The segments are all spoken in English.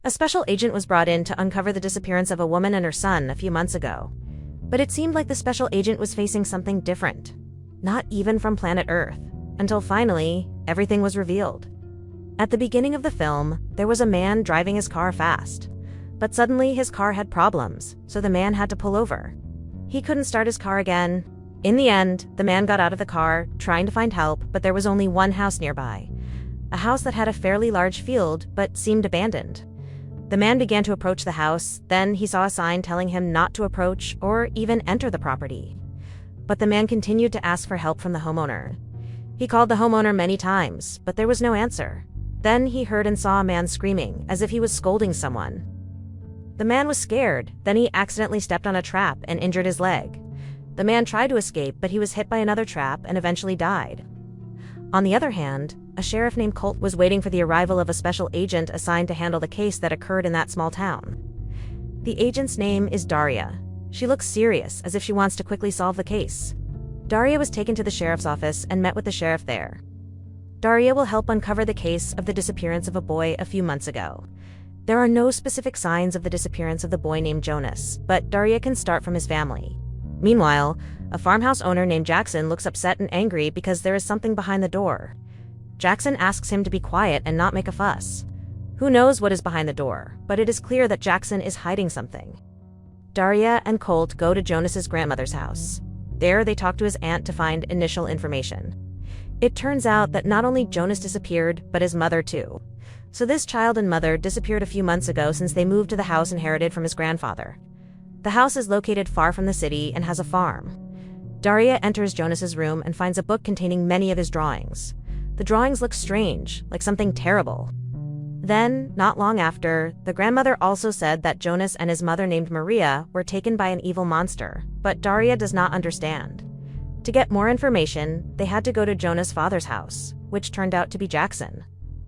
A special agent was brought in to uncover the disappearance of a woman and her son a few months ago. But it seemed like the special agent was facing something different. Not even from planet Earth. Until finally, everything was revealed. At the beginning of the film, there was a man driving his car fast. But suddenly his car had problems, so the man had to pull over. He couldn't start his car again. In the end, the man got out of the car, trying to find help, but there was only one house nearby. A house that had a fairly large field, but seemed abandoned. The man began to approach the house, then he saw a sign telling him not to approach or even enter the property. But the man continued to ask for help from the homeowner. He called the homeowner many times, but there was no answer. Then he heard and saw a man screaming, as if he was scolding someone. The man was scared, then he accidentally stepped on a trap and injured his leg. The man tried to escape, but he was hit by another trap and eventually died. On the other hand, a sheriff named Colt was waiting for the arrival of a special agent assigned to handle the case that occurred in that small town. The agent's name is Daria. She looks serious, as if she wants to quickly solve the case. Daria was taken to the sheriff's office and met with the sheriff there. Daria will help uncover the case of the disappearance of a boy a few months ago. There are no specific signs of the disappearance of the boy named Jonas, but Daria can start from his family. Meanwhile, a farmhouse owner named Jackson looks upset and angry because there is something behind the door. Jackson asks him to be quiet and not make a fuss. Who knows what is behind the door, but it is clear that Jackson is hiding something. Daria and Colt go to Jonas's grandmother's house. There they talk to his aunt to find initial information. It turns out that not only Jonas disappeared, but his mother too. So this child and mother disappeared a few months ago since they moved to the house inherited from his grandfather. The house is located far from the city and has a farm. Daria enters Jonas's room and finds a book containing many of his drawings. The drawings look strange, like something terrible. Then, not long after, the grandmother also said that Jonas and his mother named Maria were taken by an evil monster, but Daria does not understand. To get more information, they had to go to Jonas' father's house, which turned out to be Jackson.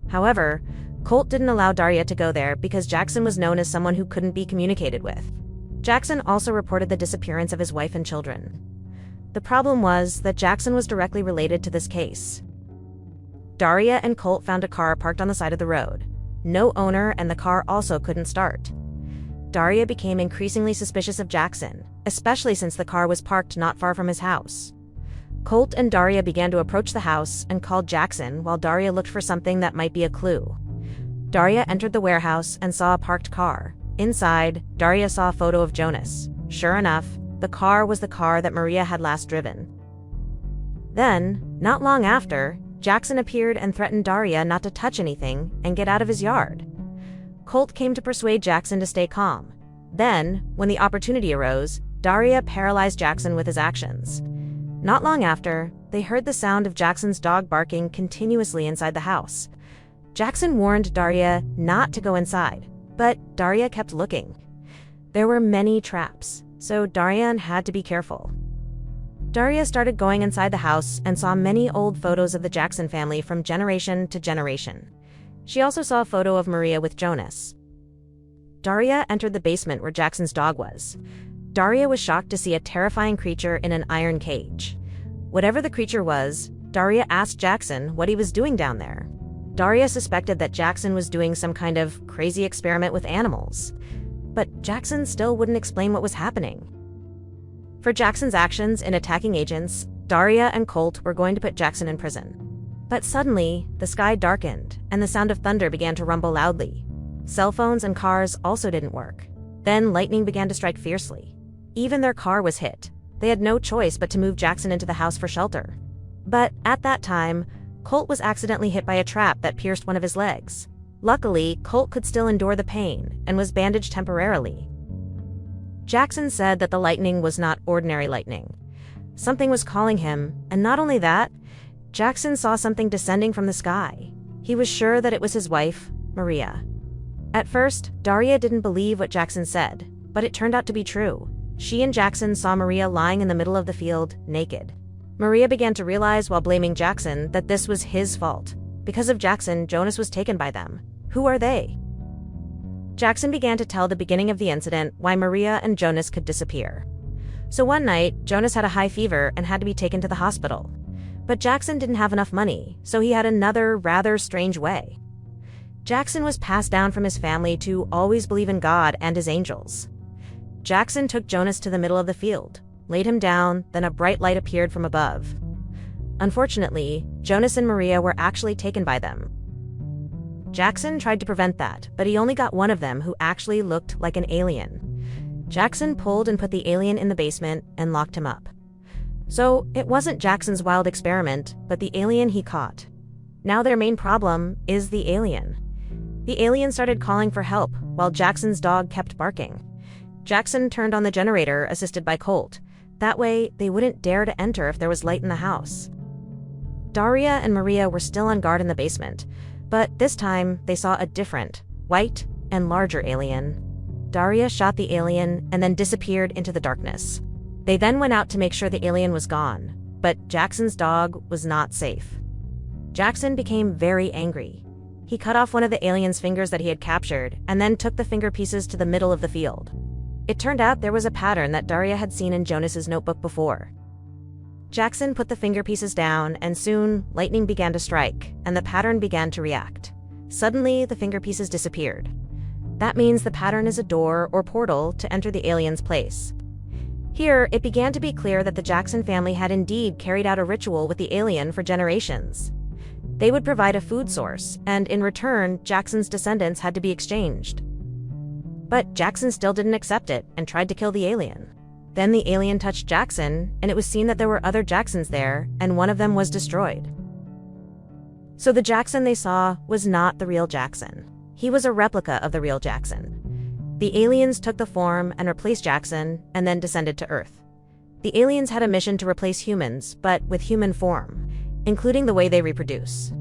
However, Colt didn't allow Daria to go there because Jackson was known as someone who couldn't be communicated with. Jackson also reported the disappearance of his wife and children. The problem was that Jackson was directly related to this case. Daria and Colt found a car parked on the side of the road. No owner, and the car also couldn't start. Daria became increasingly suspicious of Jackson, especially since the car was parked not far from his house. Colt and Daria began to approach the house and called Jackson while Daria looked for something that might be a clue. Daria entered the warehouse and saw a parked car. Inside, Daria saw a photo of Jonas. Sure enough, the car was the car that Maria had last driven. Then, not long after, Jackson appeared and threatened Daria not to touch anything and get out of his yard. Colt came to persuade Jackson to stay calm. Then, when the opportunity arose, Daria paralyzed Jackson with his actions. Not long after, they heard the sound of Jackson's dog barking continuously inside the house. Jackson warned Daria not to go inside, but Daria kept looking. There were many traps, so Daria had to be careful. Daria started going inside the house and saw many old photos of the Jackson family from generation to generation. She also saw a photo of Maria with Jonas. Daria entered the basement where Jackson's dog was. Daria was shocked to see a terrifying creature in an iron cage. Whatever the creature was, Daria asked Jackson what he was doing down there. Daria suspected that Jackson was doing some kind of crazy experiment with animals. But Jackson still wouldn't explain what was happening. For Jackson's actions in attacking agents, Daria and Colt were going to put Jackson in prison. But suddenly, the sky darkened, and the sound of thunder began to rumble loudly. Cell phones and cars also didn't work. Then lightning began to strike fiercely. Even their car was hit. They had no choice but to move Jackson into the house for shelter. But at that time, Colt was accidentally hit by a trap that pierced one of his legs. Luckily, Colt could still endure the pain and was bandaged temporarily. Jackson said that the lightning was not ordinary lightning. Something was calling him, and not only that, Jackson saw something descending from the sky. He was sure that it was his wife, Maria. At first, Daria didn't believe what Jackson said, but it turned out to be true. She and Jackson saw Maria lying in the middle of the field, naked. Maria began to realize while blaming Jackson that this was his fault. Because of Jackson, Jonas was taken by them. Who are they? Jackson began to tell the beginning of the incident, why Maria and Jonas could disappear. So one night, Jonas had a high fever and had to be taken to the hospital. But Jackson didn't have enough money, so he had another rather strange way. Jackson was passed down from his family to always believe in God and his angels. Jackson took Jonas to the middle of the field, laid him down, then a bright light appeared from above. Unfortunately, Jonas and Maria were actually taken by them. Jackson tried to prevent that, but he only got one of them, who actually looked like an alien. Jackson pulled and put the alien in the basement and locked him up. So it wasn't Jackson's wild experiment, but the alien he caught. Now their main problem is the alien. The alien started calling for help, while Jackson's dog kept barking. Jackson turned on the generator, assisted by Colt. That way, they wouldn't dare to enter if there was light in the house. Daria and Maria were still on guard in the basement, but this time they saw a different, white, and larger alien. Daria shot the alien and then disappeared into the darkness. They then went out to make sure the alien was gone, but Jackson's dog was not safe. Jackson became very angry. He cut off one of the alien's fingers that he had captured and then took the finger pieces to the middle of the field. It turned out there was a pattern that Daria had seen in Jonas's notebook before. Jackson put the finger pieces down, and soon lightning began to strike, and the pattern began to react. Suddenly, the finger pieces disappeared. That means the pattern is a door or portal to enter the alien's place. Here, it began to be clear that the Jackson family had indeed carried out a ritual with the alien for generations. They would provide a food source, and in return, Jackson's descendants had to be exchanged. But Jackson still didn't accept it and tried to kill the alien. Then the alien touched Jackson, and it was seen that there were other Jacksons there, and one of them was destroyed. So the Jackson they saw was not the real Jackson. He was a replica of the real Jackson. The aliens took the form and replaced Jackson, and then descended to Earth. The aliens had a mission to replace humans, but with human form, including the way they reproduce.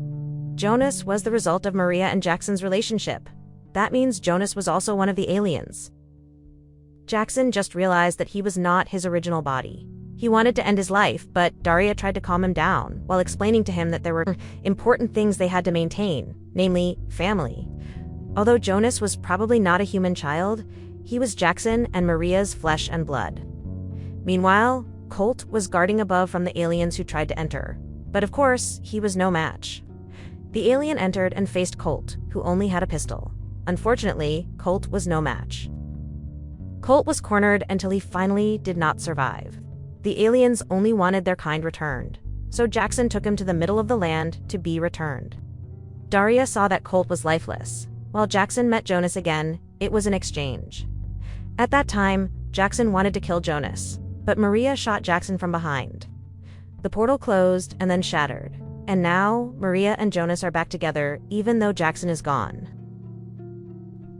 Jonas was the result of Maria and Jackson's relationship. That means Jonas was also one of the aliens. Jackson just realized that he was not his original body. He wanted to end his life, but Daria tried to calm him down while explaining to him that there were important things they had to maintain, namely family. Although Jonas was probably not a human child, he was Jackson and Maria's flesh and blood. Meanwhile, Colt was guarding above from the aliens who tried to enter. But of course, he was no match. The alien entered and faced Colt, who only had a pistol. Unfortunately, Colt was no match. Colt was cornered until he finally did not survive. The aliens only wanted their kind returned, so Jackson took him to the middle of the land to be returned. Daria saw that Colt was lifeless. While Jackson met Jonas again, it was an exchange. At that time, Jackson wanted to kill Jonas, but Maria shot Jackson from behind. The portal closed and then shattered, and now Maria and Jonas are back together even though Jackson is gone.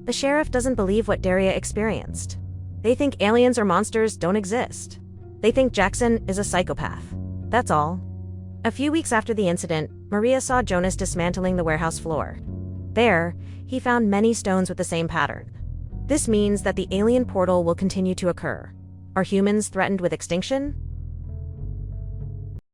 The sheriff doesn't believe what Daria experienced. They think aliens or monsters don't exist. They think Jackson is a psychopath. That's all. A few weeks after the incident, Maria saw Jonas dismantling the warehouse floor. There, he found many stones with the same pattern. This means that the alien portal will continue to occur. Are humans threatened with extinction?